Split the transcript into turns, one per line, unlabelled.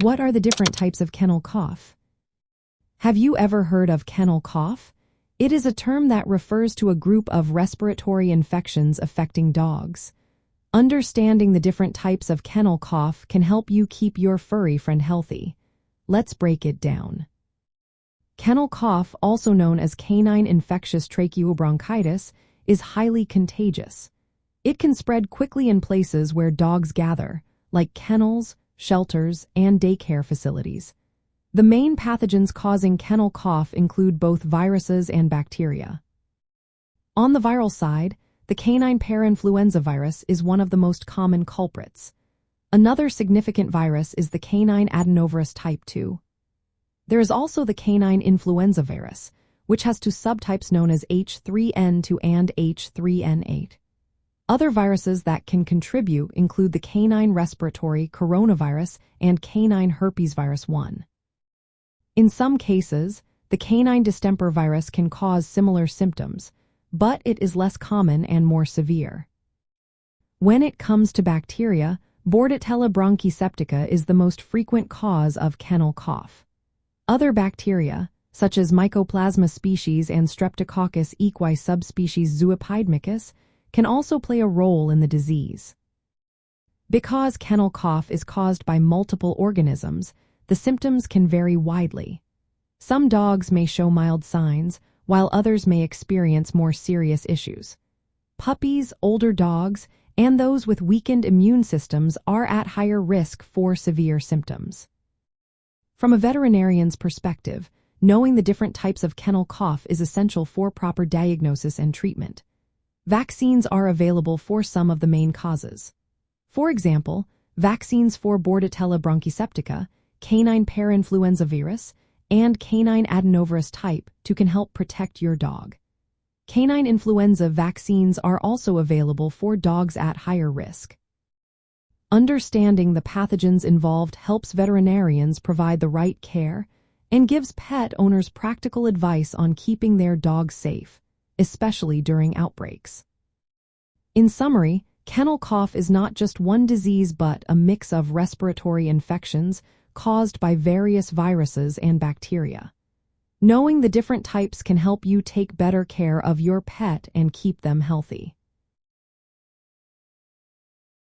What are the different types of kennel cough? Have you ever heard of kennel cough? It is a term that refers to a group of respiratory infections affecting dogs. Understanding the different types of kennel cough can help you keep your furry friend healthy. Let's break it down. Kennel cough, also known as canine infectious tracheobronchitis, is highly contagious. It can spread quickly in places where dogs gather, like kennels, shelters, and daycare facilities. The main pathogens causing kennel cough include both viruses and bacteria. On the viral side, the canine parainfluenza virus is one of the most common culprits. Another significant virus is the canine adenovirus type 2. There is also the canine influenza virus, which has two subtypes known as H3N2 and H3N8. Other viruses that can contribute include the canine respiratory coronavirus and canine herpes virus 1. In some cases, the canine distemper virus can cause similar symptoms, but it is less common and more severe. When it comes to bacteria, Bordetella bronchiseptica is the most frequent cause of kennel cough. Other bacteria, such as Mycoplasma species and Streptococcus equi subspecies Zooapidemicus, can also play a role in the disease. Because kennel cough is caused by multiple organisms, the symptoms can vary widely. Some dogs may show mild signs, while others may experience more serious issues. Puppies, older dogs, and those with weakened immune systems are at higher risk for severe symptoms. From a veterinarian's perspective, knowing the different types of kennel cough is essential for proper diagnosis and treatment. Vaccines are available for some of the main causes. For example, vaccines for Bordetella bronchiseptica, canine parainfluenza virus, and canine adenovirus type 2 can help protect your dog. Canine influenza vaccines are also available for dogs at higher risk. Understanding the pathogens involved helps veterinarians provide the right care and gives pet owners practical advice on keeping their dogs safe, especially during outbreaks. In summary, kennel cough is not just one disease but a mix of respiratory infections caused by various viruses and bacteria. Knowing the different types can help you take better care of your pet and keep them healthy.